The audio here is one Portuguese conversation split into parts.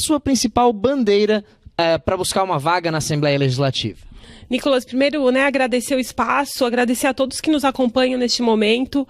sua principal bandeira para buscar uma vaga na Assembleia Legislativa? Nicolas, primeiro, agradecer o espaço, agradecer a todos que nos acompanham neste momento.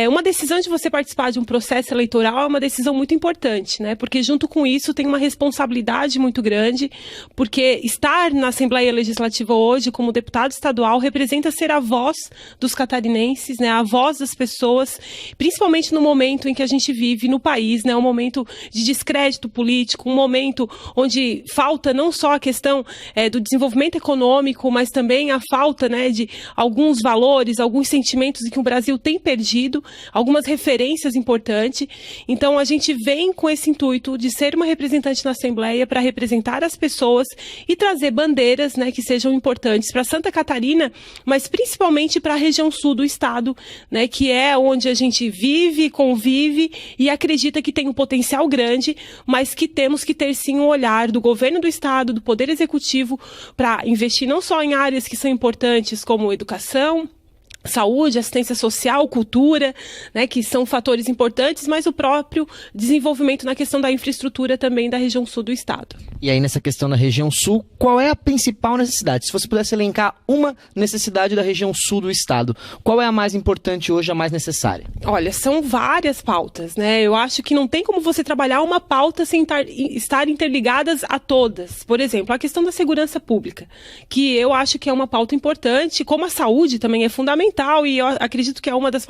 Uma decisão de você participar de um processo eleitoral é uma decisão muito importante, né? Porque junto com isso tem uma responsabilidade muito grande, porque estar na Assembleia Legislativa hoje como deputado estadual representa ser a voz dos catarinenses, né? A voz das pessoas, principalmente no momento em que a gente vive no país, né? Um momento de descrédito político, um momento onde falta não só a questão do desenvolvimento econômico, mas também a falta, né, de alguns valores, alguns sentimentos que o Brasil tem perdido, algumas referências importantes. Então, a gente vem com esse intuito de ser uma representante na Assembleia para representar as pessoas e trazer bandeiras, né, que sejam importantes para Santa Catarina, mas principalmente para a região sul do estado, né, que é onde a gente vive, convive e acredita que tem um potencial grande, mas que temos que ter sim um olhar do governo do estado, do Poder Executivo, para investir não só em áreas que são importantes como educação, saúde, assistência social, cultura, né, que são fatores importantes, mas o próprio desenvolvimento na questão da infraestrutura também da região sul do estado. E aí, nessa questão da região sul, qual é a principal necessidade? Se você pudesse elencar uma necessidade da região sul do estado, qual é a mais importante hoje, a mais necessária? Olha, são várias pautas, né? Eu acho que não tem como você trabalhar uma pauta sem estar interligadas a todas. Por exemplo, a questão da segurança pública, que eu acho que é uma pauta importante, como a saúde também é fundamental, e eu acredito que é uma das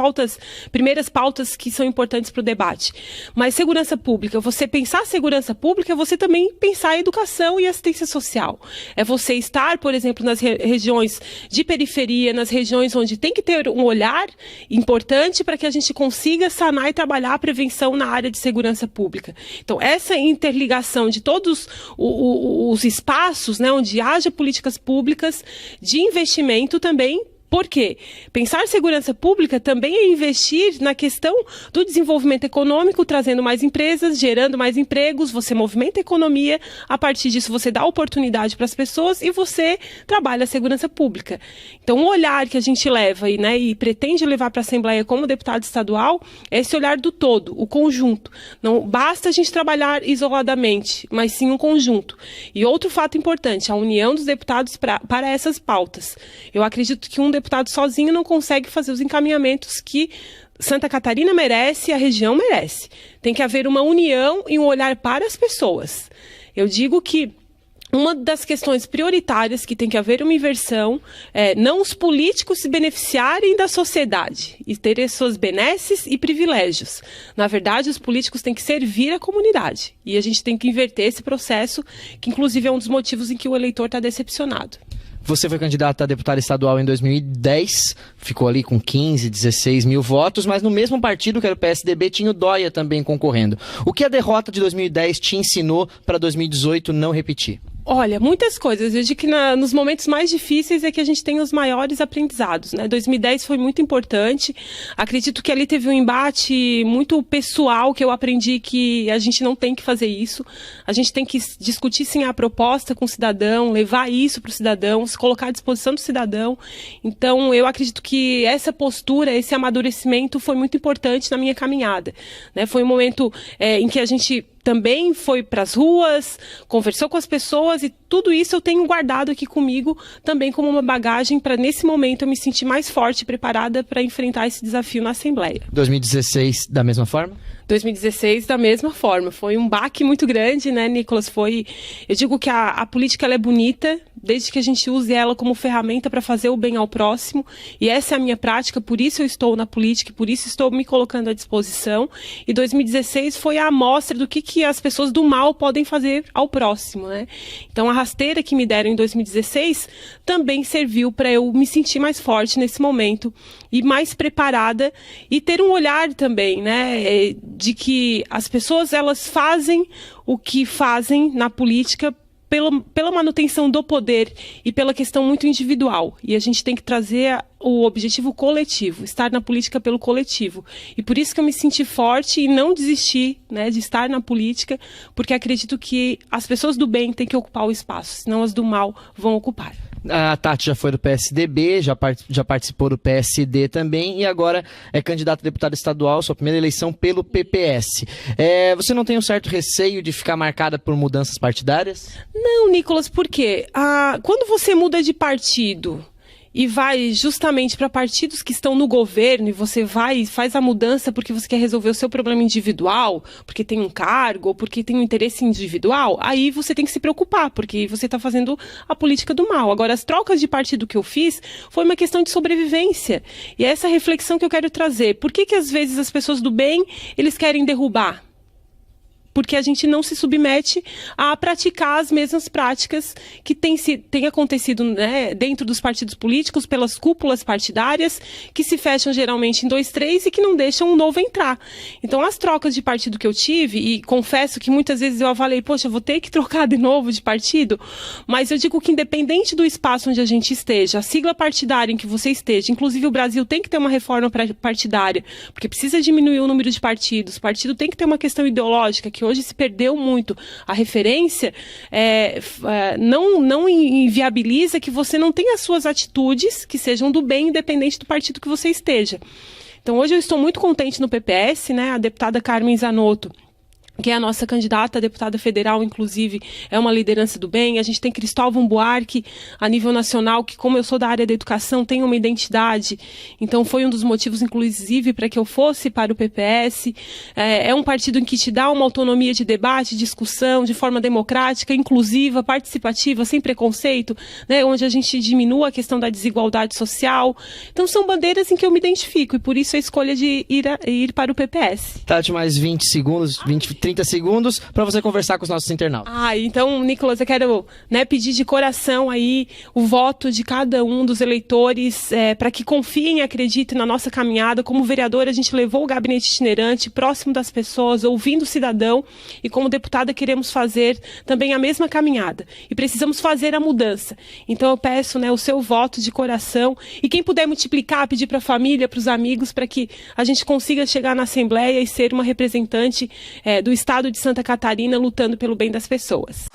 primeiras pautas que são importantes para o debate. Mas segurança pública, você pensar segurança pública, é você também pensar educação e assistência social. É você estar, por exemplo, nas regiões de periferia, nas regiões onde tem que ter um olhar importante para que a gente consiga sanar e trabalhar a prevenção na área de segurança pública. Então, essa interligação de todos os espaços, né, onde haja políticas públicas de investimento também. Por quê? Pensar segurança pública também é investir na questão do desenvolvimento econômico, trazendo mais empresas, gerando mais empregos, você movimenta a economia, a partir disso você dá oportunidade para as pessoas e você trabalha a segurança pública. Então, o olhar que a gente leva e pretende levar para a Assembleia como deputado estadual é esse olhar do todo, o conjunto. Não basta a gente trabalhar isoladamente, mas sim um conjunto. E outro fato importante, a união dos deputados para essas pautas. Eu acredito que um deputado sozinho não consegue fazer os encaminhamentos que Santa Catarina merece e a região merece. Tem que haver uma união e um olhar para as pessoas. Eu digo que uma das questões prioritárias que tem que haver uma inversão é não os políticos se beneficiarem da sociedade e terem suas benesses e privilégios. Na verdade, os políticos têm que servir a comunidade. E a gente tem que inverter esse processo, que inclusive é um dos motivos em que o eleitor está decepcionado. Você foi candidata a deputada estadual em 2010, ficou ali com 15, 16 mil votos, mas no mesmo partido, que era o PSDB, tinha o Dóia também concorrendo. O que a derrota de 2010 te ensinou para 2018 não repetir? Olha, muitas coisas. Eu digo que nos momentos mais difíceis é que a gente tem os maiores aprendizados, né? 2010 foi muito importante. Acredito que ali teve um embate muito pessoal, que eu aprendi que a gente não tem que fazer isso. A gente tem que discutir sim a proposta com o cidadão, levar isso para o cidadão, se colocar à disposição do cidadão. Então, eu acredito que essa postura, esse amadurecimento foi muito importante na minha caminhada, né? Foi um momento em que a gente também foi para as ruas, conversou com as pessoas e tudo isso eu tenho guardado aqui comigo também como uma bagagem para, nesse momento, eu me sentir mais forte e preparada para enfrentar esse desafio na Assembleia. 2016, da mesma forma? 2016, da mesma forma. Foi um baque muito grande, né, Nicolas? Eu digo que a política ela é bonita, desde que a gente use ela como ferramenta para fazer o bem ao próximo, e essa é a minha prática, por isso eu estou na política, por isso estou me colocando à disposição, e 2016 foi a amostra do que as pessoas do mal podem fazer ao próximo, né? Então a rasteira que me deram em 2016 também serviu para eu me sentir mais forte nesse momento, e mais preparada, e ter um olhar também, né, de que as pessoas elas fazem o que fazem na política pela manutenção do poder e pela questão muito individual. E a gente tem que trazer o objetivo coletivo, estar na política pelo coletivo. E por isso que eu me senti forte e não desisti, né, de estar na política, porque acredito que as pessoas do bem têm que ocupar o espaço, senão as do mal vão ocupar. A Tati já foi do PSDB, já participou do PSD também e agora é candidata a deputada estadual, sua primeira eleição pelo PPS. Você não tem um certo receio de ficar marcada por mudanças partidárias? Não, Nicolas, por quê? Quando você muda de partido e vai justamente para partidos que estão no governo e você vai e faz a mudança porque você quer resolver o seu problema individual, porque tem um cargo ou porque tem um interesse individual, aí você tem que se preocupar, porque você está fazendo a política do mal. Agora, as trocas de partido que eu fiz foi uma questão de sobrevivência. E é essa reflexão que eu quero trazer. Por que às vezes as pessoas do bem, eles querem derrubar? Porque a gente não se submete a praticar as mesmas práticas que tem acontecido, né, dentro dos partidos políticos, pelas cúpulas partidárias, que se fecham geralmente em 2, 3 e que não deixam um novo entrar. Então, as trocas de partido que eu tive, e confesso que muitas vezes eu avaliei, poxa, vou ter que trocar de novo de partido, mas eu digo que independente do espaço onde a gente esteja, a sigla partidária em que você esteja, inclusive o Brasil tem que ter uma reforma partidária, porque precisa diminuir o número de partidos, o partido tem que ter uma questão ideológica, que hoje se perdeu muito. A referência não inviabiliza que você não tenha as suas atitudes que sejam do bem, independente do partido que você esteja. Então, hoje eu estou muito contente no PPS, né? A deputada Carmen Zanotto, que é a nossa candidata a deputada federal, inclusive, é uma liderança do bem. A gente tem Cristóvão Buarque, a nível nacional, que, como eu sou da área da educação, tem uma identidade. Então, foi um dos motivos, inclusive, para que eu fosse para o PPS. É um partido em que te dá uma autonomia de debate, discussão, de forma democrática, inclusiva, participativa, sem preconceito, né, onde a gente diminua a questão da desigualdade social. Então, são bandeiras em que eu me identifico, e por isso a escolha de ir para o PPS. Tati, mais 20 segundos, 30 segundos para você conversar com os nossos internautas. Então, Nicolas, eu quero, né, pedir de coração aí o voto de cada um dos eleitores para que confiem e acreditem na nossa caminhada. Como vereador, a gente levou o gabinete itinerante próximo das pessoas, ouvindo o cidadão, e como deputada queremos fazer também a mesma caminhada. E precisamos fazer a mudança. Então eu peço, né, o seu voto de coração, e quem puder multiplicar, pedir para a família, para os amigos, para que a gente consiga chegar na Assembleia e ser uma representante do Estado de Santa Catarina lutando pelo bem das pessoas.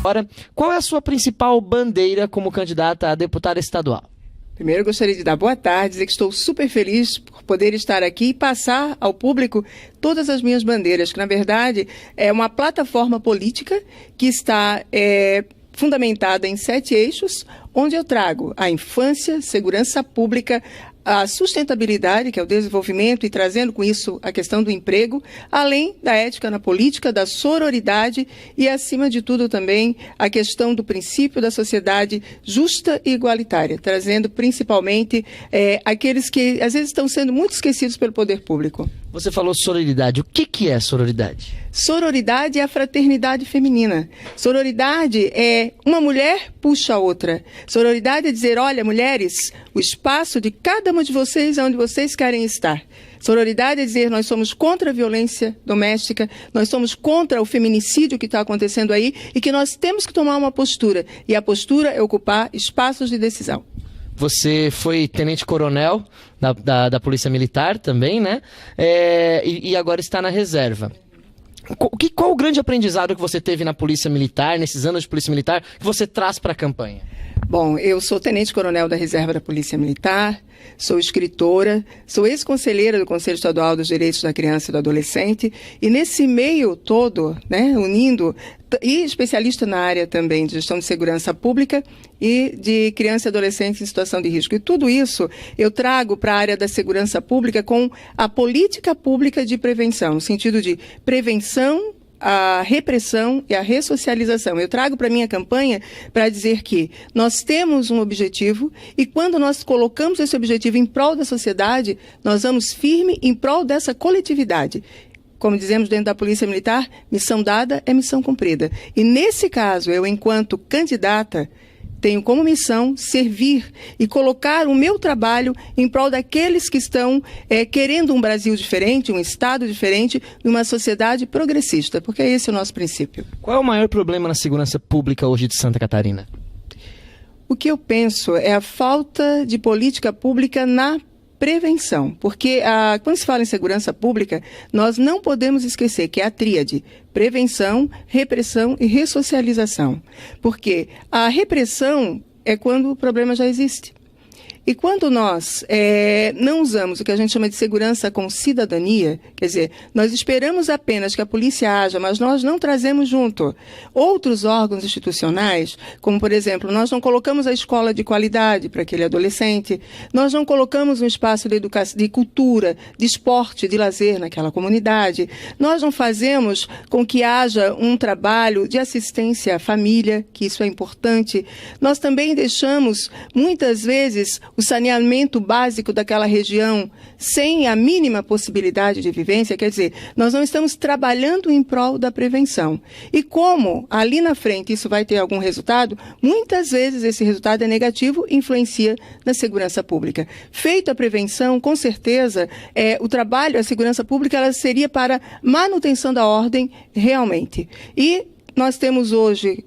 Agora, qual é a sua principal bandeira como candidata a deputada estadual? Primeiro, eu gostaria de dar boa tarde, dizer que estou super feliz por poder estar aqui e passar ao público todas as minhas bandeiras, que na verdade é uma plataforma política que está fundamentada em 7 eixos, onde eu trago a infância, segurança pública, a sustentabilidade, que é o desenvolvimento, e trazendo com isso a questão do emprego, além da ética na política, da sororidade e, acima de tudo, também a questão do princípio da sociedade justa e igualitária, trazendo principalmente aqueles que às vezes estão sendo muito esquecidos pelo poder público. Você falou sororidade. O que é sororidade? Sororidade é a fraternidade feminina. Sororidade é uma mulher puxa a outra. Sororidade é dizer, olha, mulheres, o espaço de cada uma de vocês é onde vocês querem estar. Sororidade é dizer, nós somos contra a violência doméstica, nós somos contra o feminicídio que está acontecendo aí e que nós temos que tomar uma postura. E a postura é ocupar espaços de decisão. Você foi tenente-coronel da Polícia Militar também, né? E agora está na reserva. Qual o grande aprendizado que você teve na Polícia Militar, nesses anos de Polícia Militar, que você traz para a campanha? Bom, eu sou tenente-coronel da Reserva da Polícia Militar, sou escritora, sou ex-conselheira do Conselho Estadual dos Direitos da Criança e do Adolescente, e nesse meio todo, né, unindo, e especialista na área também de gestão de segurança pública e de criança e adolescente em situação de risco. E tudo isso eu trago para a área da segurança pública com a política pública de prevenção, no sentido de prevenção, a repressão e a ressocialização. Eu trago para a minha campanha para dizer que nós temos um objetivo e quando nós colocamos esse objetivo em prol da sociedade, nós vamos firme em prol dessa coletividade. Como dizemos dentro da Polícia Militar, missão dada é missão cumprida. E nesse caso, eu, enquanto candidata, tenho como missão servir e colocar o meu trabalho em prol daqueles que estão querendo um Brasil diferente, um Estado diferente, uma sociedade progressista, porque esse é o nosso princípio. Qual é o maior problema na segurança pública hoje de Santa Catarina? O que eu penso é a falta de política pública na prevenção, porque quando se fala em segurança pública, nós não podemos esquecer que é a tríade: prevenção, repressão e ressocialização. Porque a repressão é quando o problema já existe. E quando nós não usamos o que a gente chama de segurança com cidadania, quer dizer, nós esperamos apenas que a polícia haja, mas nós não trazemos junto outros órgãos institucionais, como, por exemplo, nós não colocamos a escola de qualidade para aquele adolescente, nós não colocamos um espaço de educação, de cultura, de esporte, de lazer naquela comunidade, nós não fazemos com que haja um trabalho de assistência à família, que isso é importante, nós também deixamos, muitas vezes, o saneamento básico daquela região sem a mínima possibilidade de vivência, quer dizer, nós não estamos trabalhando em prol da prevenção. E como ali na frente isso vai ter algum resultado, muitas vezes esse resultado é negativo e influencia na segurança pública. Feita a prevenção, com certeza, o trabalho, a segurança pública, ela seria para manutenção da ordem realmente. E nós temos hoje,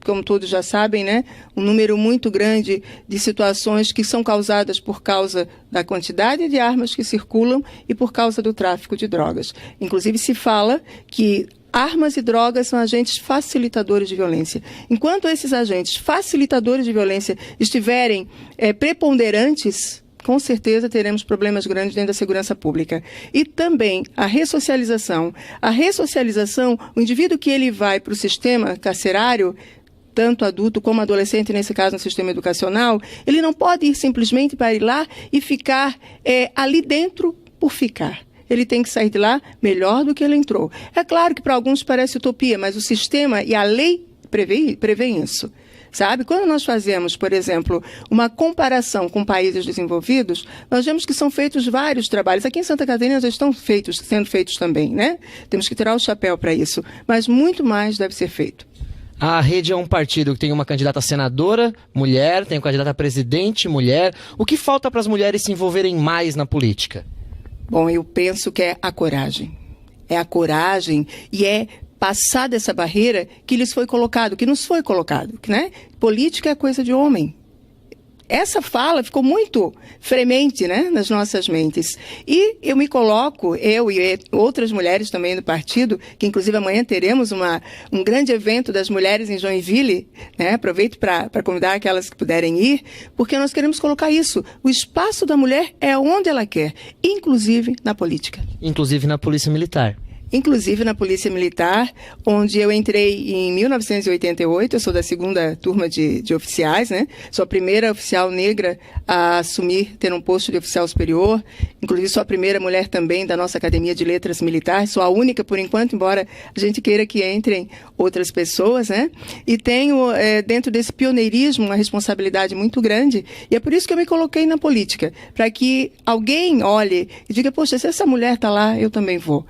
como todos já sabem, né, um número muito grande de situações que são causadas por causa da quantidade de armas que circulam e por causa do tráfico de drogas. Inclusive, se fala que armas e drogas são agentes facilitadores de violência. Enquanto esses agentes facilitadores de violência estiverem preponderantes, com certeza teremos problemas grandes dentro da segurança pública. E também a ressocialização. A ressocialização, o indivíduo que ele vai para o sistema carcerário, tanto adulto como adolescente, nesse caso no sistema educacional, ele não pode ir simplesmente para ir lá e ficar ali dentro por ficar. Ele tem que sair de lá melhor do que ele entrou. É claro que para alguns parece utopia, mas o sistema e a lei prevêem isso. Sabe? Quando nós fazemos, por exemplo, uma comparação com países desenvolvidos, nós vemos que são feitos vários trabalhos. Aqui em Santa Catarina já estão sendo feitos também, né? Temos que tirar o chapéu para isso. Mas muito mais deve ser feito. A Rede é um partido que tem uma candidata a senadora, mulher, tem uma candidata a presidente, mulher. O que falta para as mulheres se envolverem mais na política? Bom, eu penso que é a coragem. É a coragem e é passar dessa barreira que lhes foi colocado, que nos foi colocado, né? Política é coisa de homem. Essa fala ficou muito fremente, né, nas nossas mentes. E eu me coloco, eu e outras mulheres também do partido, que inclusive amanhã teremos um grande evento das mulheres em Joinville, né? Aproveito para convidar aquelas que puderem ir, porque nós queremos colocar isso. O espaço da mulher é onde ela quer, inclusive na política. Inclusive na Polícia Militar. Inclusive na Polícia Militar, onde eu entrei em 1988, eu sou da segunda turma de oficiais, né? Sou a primeira oficial negra a ter um posto de oficial superior, inclusive sou a primeira mulher também da nossa Academia de Letras Militares, sou a única por enquanto, embora a gente queira que entrem outras pessoas, né? E tenho dentro desse pioneirismo uma responsabilidade muito grande, e é por isso que eu me coloquei na política, para que alguém olhe e diga, poxa, se essa mulher está lá, eu também vou.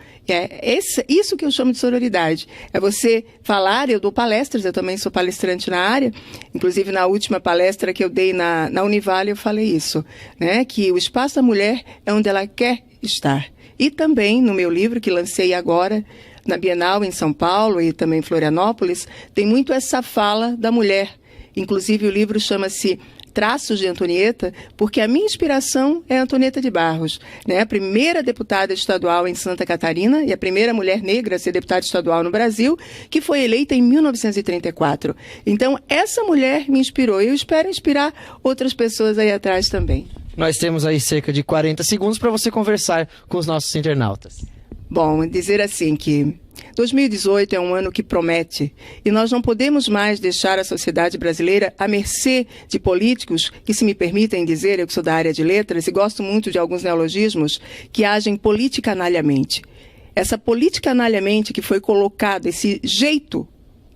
Isso que eu chamo de sororidade. É você falar, eu dou palestras, eu também sou palestrante na área, inclusive na última palestra que eu dei na Univale eu falei isso, né? Que o espaço da mulher é onde ela quer estar. E também no meu livro que lancei agora, na Bienal em São Paulo e também em Florianópolis, tem muito essa fala da mulher. Inclusive o livro chama-se Traços de Antonieta, porque a minha inspiração é Antonieta de Barros, né? A primeira deputada estadual em Santa Catarina e a primeira mulher negra a ser deputada estadual no Brasil, que foi eleita em 1934. Então, essa mulher me inspirou e eu espero inspirar outras pessoas aí atrás também. Nós temos aí cerca de 40 segundos para você conversar com os nossos internautas. Bom, dizer assim que 2018 é um ano que promete e nós não podemos mais deixar a sociedade brasileira à mercê de políticos que, se me permitem dizer, eu que sou da área de letras e gosto muito de alguns neologismos, que agem politicamente. Essa politicamente que foi colocado, esse jeito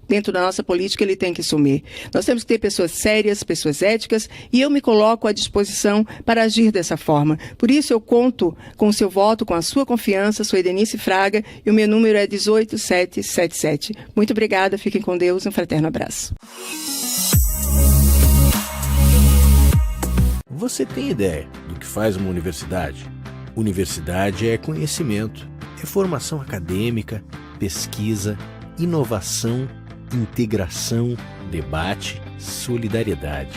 dentro da nossa política, ele tem que sumir. Nós temos que ter pessoas sérias, pessoas éticas, e eu me coloco à disposição para agir dessa forma. Por isso eu conto com o seu voto, com a sua confiança. Sou Edenice Fraga e o meu número é 18777. Muito obrigada, fiquem com Deus, um fraterno abraço. Você tem ideia do que faz uma universidade? Universidade é conhecimento, é formação acadêmica, pesquisa, inovação, integração, debate, solidariedade.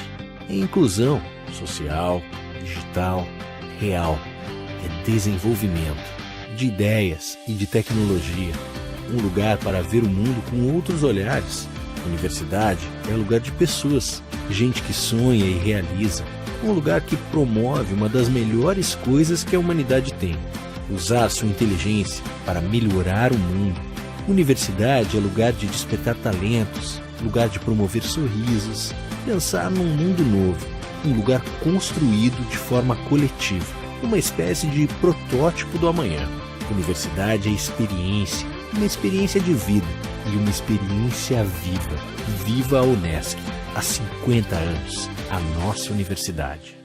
É inclusão social, digital, real. É desenvolvimento de ideias e de tecnologia. Um lugar para ver o mundo com outros olhares. Universidade é lugar de pessoas, gente que sonha e realiza. Um lugar que promove uma das melhores coisas que a humanidade tem: usar sua inteligência para melhorar o mundo. Universidade é lugar de despertar talentos, lugar de promover sorrisos, pensar num mundo novo, um lugar construído de forma coletiva, uma espécie de protótipo do amanhã. Universidade é experiência, uma experiência de vida e uma experiência viva. Viva a Unesc, há 50 anos, a nossa universidade.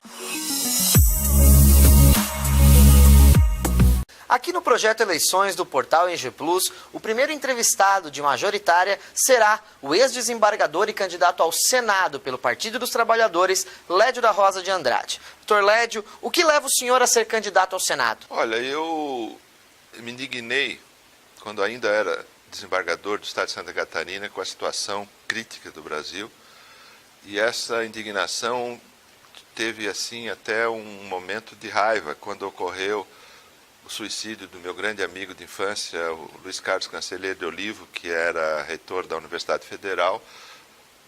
Aqui no projeto Eleições do Portal NG Plus, o primeiro entrevistado de majoritária será o ex-desembargador e candidato ao Senado pelo Partido dos Trabalhadores, Lédio da Rosa de Andrade. Doutor Lédio, o que leva o senhor a ser candidato ao Senado? Olha, eu me indignei quando ainda era desembargador do Estado de Santa Catarina com a situação crítica do Brasil, e essa indignação teve assim até um momento de raiva quando ocorreu o suicídio do meu grande amigo de infância, o Luiz Carlos Cancelheiro de Olivo, que era reitor da Universidade Federal,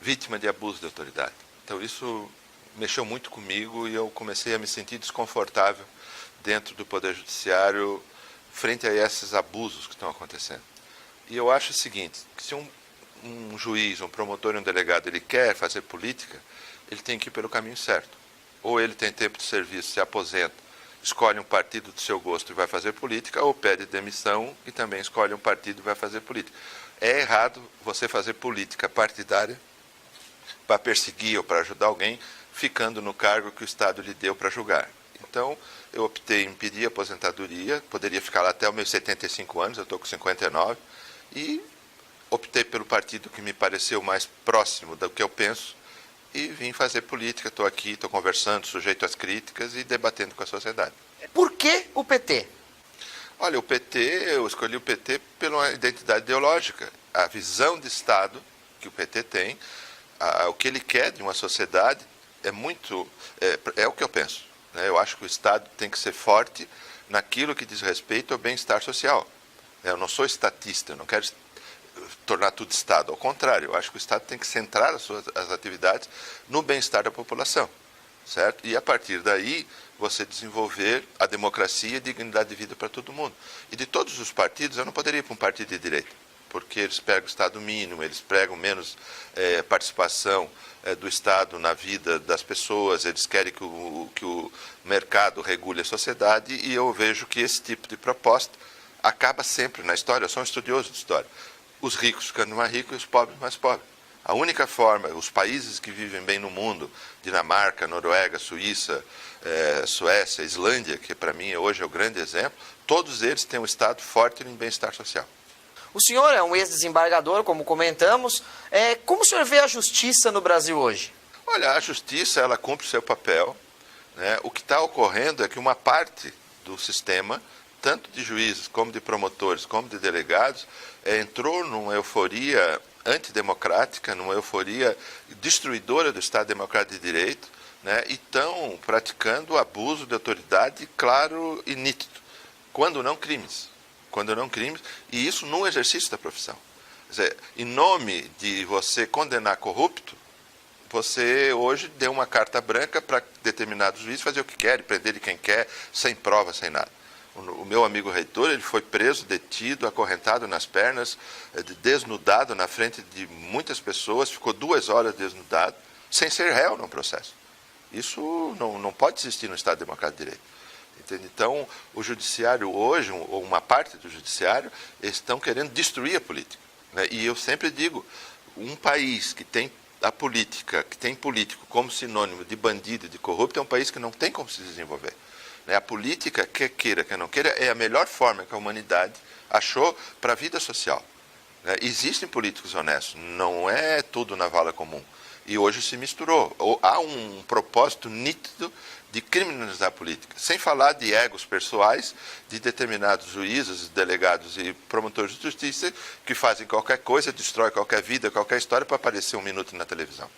vítima de abuso de autoridade. Então isso mexeu muito comigo e eu comecei a me sentir desconfortável dentro do Poder Judiciário frente a esses abusos que estão acontecendo. E eu acho o seguinte, que se um juiz, um promotor e um delegado ele quer fazer política, ele tem que ir pelo caminho certo. Ou ele tem tempo de serviço, se aposenta, escolhe um partido do seu gosto e vai fazer política, ou pede demissão e também escolhe um partido e vai fazer política. É errado você fazer política partidária para perseguir ou para ajudar alguém, ficando no cargo que o Estado lhe deu para julgar. Então, eu optei em pedir aposentadoria, poderia ficar lá até os meus 75 anos, eu estou com 59, e optei pelo partido que me pareceu mais próximo do que eu penso, e vim fazer política. Estou aqui, estou conversando, sujeito às críticas e debatendo com a sociedade. Por que o PT? Olha, eu escolhi o PT pela identidade ideológica. A visão de Estado que o PT tem, o que ele quer de uma sociedade é o que eu penso. Né? Eu acho que o Estado tem que ser forte naquilo que diz respeito ao bem-estar social. Eu não sou estatista, eu não quero tornar tudo Estado. Ao contrário, eu acho que o Estado tem que centrar as atividades no bem-estar da população, certo? E a partir daí, você desenvolver a democracia e a dignidade de vida para todo mundo. E de todos os partidos, eu não poderia ir para um partido de direita, porque eles pregam o Estado mínimo, eles pregam menos participação do Estado na vida das pessoas, eles querem que o mercado regule a sociedade, e eu vejo que esse tipo de proposta acaba sempre na história. Eu sou um estudioso de história. Os ricos ficando mais ricos e os pobres mais pobres. A única forma, os países que vivem bem no mundo, Dinamarca, Noruega, Suíça, Suécia, Islândia, que para mim hoje é o grande exemplo, todos eles têm um Estado forte em bem-estar social. O senhor é um ex-desembargador, como comentamos. Como o senhor vê a justiça no Brasil hoje? Olha, a justiça ela cumpre o seu papel. Né? O que está ocorrendo é que uma parte do sistema, tanto de juízes, como de promotores, como de delegados, entrou numa euforia antidemocrática, numa euforia destruidora do Estado Democrático de Direito, né? E estão praticando abuso de autoridade claro e nítido, quando não crimes, e isso no exercício da profissão. Quer dizer, em nome de você condenar corrupto, você hoje deu uma carta branca para determinado juiz fazer o que quer, prender de quem quer, sem prova, sem nada. O meu amigo reitor, ele foi preso, detido, acorrentado nas pernas, desnudado na frente de muitas pessoas, ficou 2 horas desnudado, sem ser réu no processo. Isso não pode existir no Estado Democrático de Direito. Entende? Então, o judiciário hoje, ou uma parte do judiciário, estão querendo destruir a política. Né? E eu sempre digo, um país que tem a política, que tem político como sinônimo de bandido e de corrupto, é um país que não tem como se desenvolver. A política, quer queira, quer não queira, é a melhor forma que a humanidade achou para a vida social. Existem políticos honestos, não é tudo na vala comum. E hoje se misturou. Há um propósito nítido de criminalizar a política, sem falar de egos pessoais de determinados juízes, delegados e promotores de justiça que fazem qualquer coisa, destrói qualquer vida, qualquer história para aparecer 1 minuto na televisão.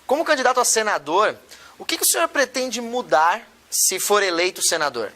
Como candidato a senador, o que o senhor pretende mudar se for eleito senador?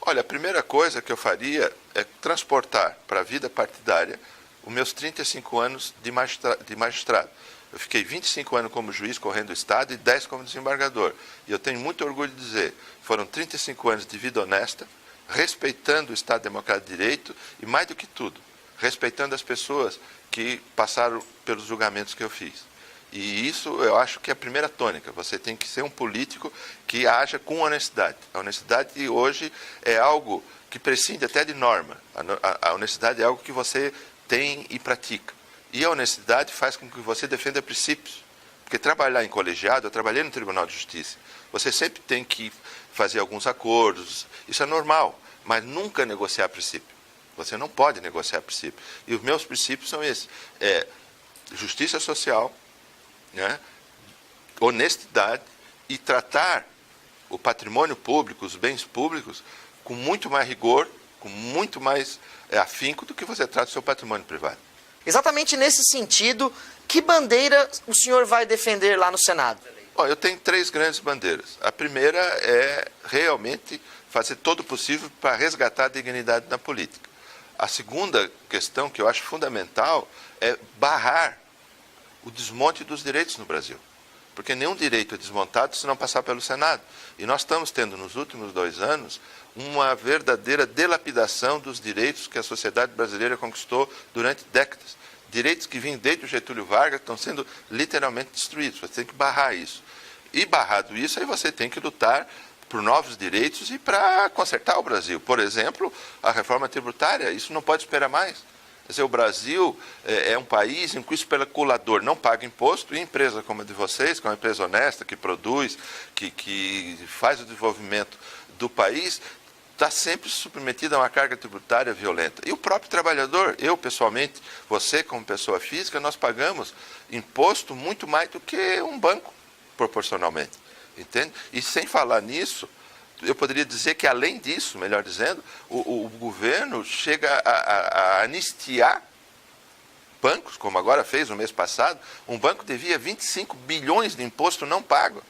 Olha, a primeira coisa que eu faria é transportar para a vida partidária os meus 35 anos de magistrado. Eu fiquei 25 anos como juiz correndo o Estado e 10 como desembargador. E eu tenho muito orgulho de dizer, foram 35 anos de vida honesta, respeitando o Estado Democrático de Direito e, mais do que tudo, respeitando as pessoas que passaram pelos julgamentos que eu fiz. E isso eu acho que é a primeira tônica. Você tem que ser um político que haja com honestidade. A honestidade hoje é algo que prescinde até de norma. A honestidade é algo que você tem e pratica. E a honestidade faz com que você defenda princípios. Porque trabalhar em colegiado, eu trabalhei no Tribunal de Justiça, você sempre tem que fazer alguns acordos, isso é normal, mas nunca negociar princípio. Você não pode negociar princípio. E os meus princípios são esses. Justiça social, né? Honestidade e tratar o patrimônio público, os bens públicos, com muito mais rigor, com muito mais afinco do que você trata o seu patrimônio privado. Exatamente nesse sentido, que bandeira o senhor vai defender lá no Senado? Eu tenho 3 grandes bandeiras. A primeira é realmente fazer todo o possível para resgatar a dignidade na política. A segunda questão que eu acho fundamental é barrar o desmonte dos direitos no Brasil. Porque nenhum direito é desmontado se não passar pelo Senado. E nós estamos tendo, nos últimos 2 anos, uma verdadeira dilapidação dos direitos que a sociedade brasileira conquistou durante décadas. Direitos que vinham desde o Getúlio Vargas estão sendo literalmente destruídos. Você tem que barrar isso. E barrado isso, aí você tem que lutar por novos direitos e para consertar o Brasil. Por exemplo, a reforma tributária. Isso não pode esperar mais. Quer dizer, o Brasil é um país em que o especulador não paga imposto e empresa como a de vocês, que é uma empresa honesta, que produz, que faz o desenvolvimento do país, está sempre submetida a uma carga tributária violenta. E o próprio trabalhador, eu pessoalmente, você como pessoa física, nós pagamos imposto muito mais do que um banco, proporcionalmente. Entende? E sem falar nisso, eu poderia dizer que, além disso, melhor dizendo, o governo chega a anistiar bancos, como agora fez no mês passado. Um banco devia 25 bilhões de imposto não pago.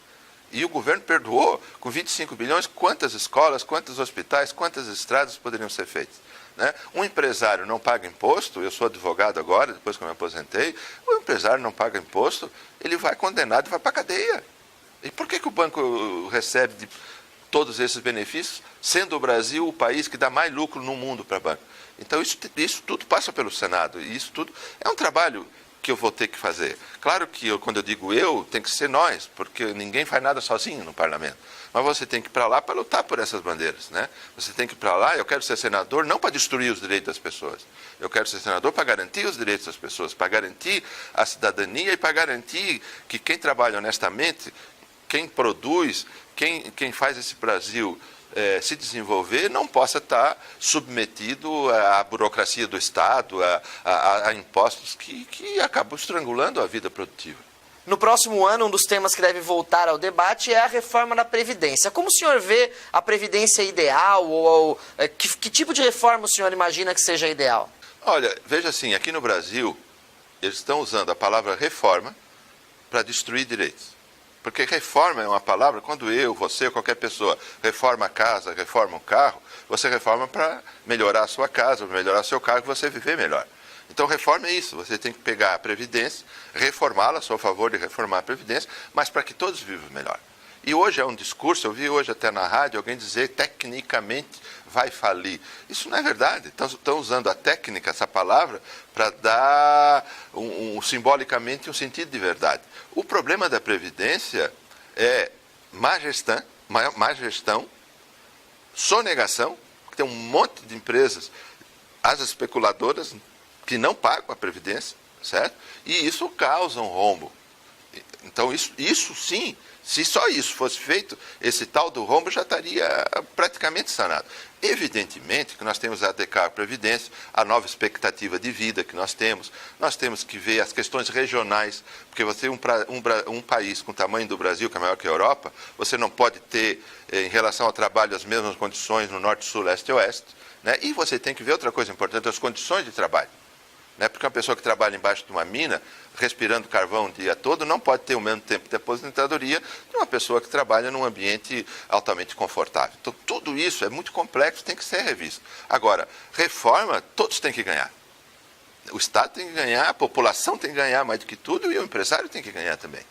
E o governo perdoou com 25 bilhões quantas escolas, quantos hospitais, quantas estradas poderiam ser feitas. Né? Um empresário não paga imposto, eu sou advogado agora, depois que eu me aposentei, o empresário não paga imposto, ele vai condenado e vai para a cadeia. E por que o banco recebe de todos esses benefícios, sendo o Brasil o país que dá mais lucro no mundo para banco? Então isso tudo passa pelo Senado, e isso tudo é um trabalho que eu vou ter que fazer. Claro que quando eu digo eu, tem que ser nós, porque ninguém faz nada sozinho no parlamento. Mas você tem que ir para lá para lutar por essas bandeiras, né? Você tem que ir para lá, eu quero ser senador não para destruir os direitos das pessoas. Eu quero ser senador para garantir os direitos das pessoas, para garantir a cidadania e para garantir que quem trabalha honestamente, quem produz, quem faz esse Brasil se desenvolver, não possa estar submetido à burocracia do Estado, a impostos que acabam estrangulando a vida produtiva. No próximo ano, um dos temas que deve voltar ao debate é a reforma da Previdência. Como o senhor vê a Previdência ideal? Que tipo de reforma o senhor imagina que seja ideal? Olha, veja assim, aqui no Brasil, eles estão usando a palavra reforma para destruir direitos. Porque reforma é uma palavra, quando eu, você, qualquer pessoa reforma a casa, reforma um carro, você reforma para melhorar a sua casa, para melhorar o seu carro e você viver melhor. Então, reforma é isso, você tem que pegar a Previdência, reformá-la, sou a favor de reformar a Previdência, mas para que todos vivam melhor. E hoje é um discurso, eu vi hoje até na rádio alguém dizer tecnicamente vai falir. Isso não é verdade. Estão usando a técnica, essa palavra, para dar simbolicamente um sentido de verdade. O problema da Previdência é má gestão, sonegação, que tem um monte de empresas, as especuladoras, que não pagam a Previdência, certo? E isso causa um rombo. Então, isso sim, se só isso fosse feito, esse tal do rombo já estaria praticamente sanado. Evidentemente que nós temos a adequar a Previdência, a nova expectativa de vida que nós temos que ver as questões regionais, porque você um país com o tamanho do Brasil, que é maior que a Europa, você não pode ter, em relação ao trabalho, as mesmas condições no norte, sul, leste e oeste, né? E você tem que ver outra coisa importante, as condições de trabalho. Né? Porque uma pessoa que trabalha embaixo de uma mina, respirando carvão o dia todo, não pode ter o mesmo tempo de aposentadoria de uma pessoa que trabalha num ambiente altamente confortável. Então, tudo isso é muito complexo, tem que ser revisto. Agora, reforma, todos têm que ganhar. O Estado tem que ganhar, a população tem que ganhar mais do que tudo e o empresário tem que ganhar também.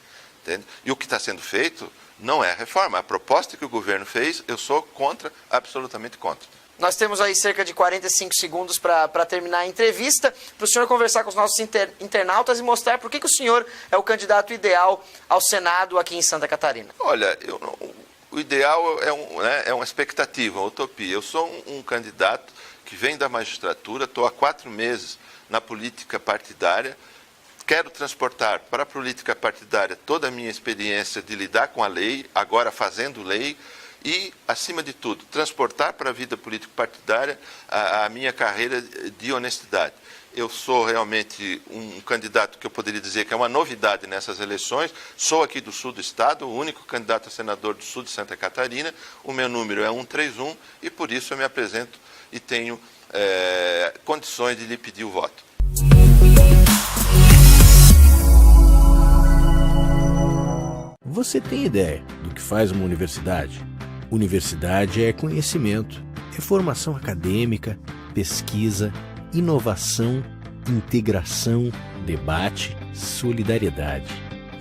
Entende? E o que está sendo feito não é reforma. A proposta que o governo fez, eu sou contra, absolutamente contra. Nós temos aí cerca de 45 segundos para terminar a entrevista, para o senhor conversar com os nossos internautas e mostrar por que o senhor é o candidato ideal ao Senado aqui em Santa Catarina. Olha, o ideal é uma expectativa, uma utopia. Eu sou um candidato que vem da magistratura, estou há 4 meses na política partidária, quero transportar para a política partidária toda a minha experiência de lidar com a lei, agora fazendo lei, e, acima de tudo, transportar para a vida político-partidária a minha carreira de honestidade. Eu sou realmente um candidato que eu poderia dizer que é uma novidade nessas eleições. Sou aqui do sul do estado, o único candidato a senador do sul de Santa Catarina. O meu número é 131 e, por isso, eu me apresento e tenho condições de lhe pedir o voto. Você tem ideia do que faz uma universidade? Universidade é conhecimento, é formação acadêmica, pesquisa, inovação, integração, debate, solidariedade.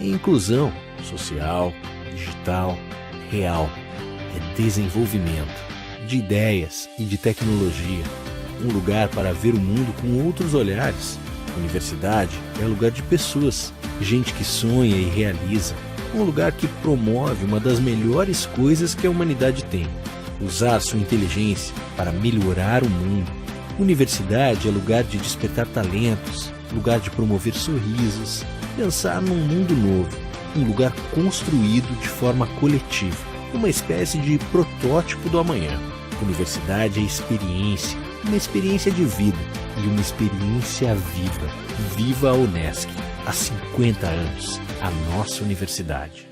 É inclusão social, digital, real. É desenvolvimento de ideias e de tecnologia. Um lugar para ver o mundo com outros olhares. Universidade é lugar de pessoas, gente que sonha e realiza. Um lugar que promove uma das melhores coisas que a humanidade tem: usar sua inteligência para melhorar o mundo. Universidade é lugar de despertar talentos, lugar de promover sorrisos, pensar num mundo novo, um lugar construído de forma coletiva, uma espécie de protótipo do amanhã. Universidade é experiência, uma experiência de vida e uma experiência viva. Viva a Unesc! Há 50 anos, a nossa universidade.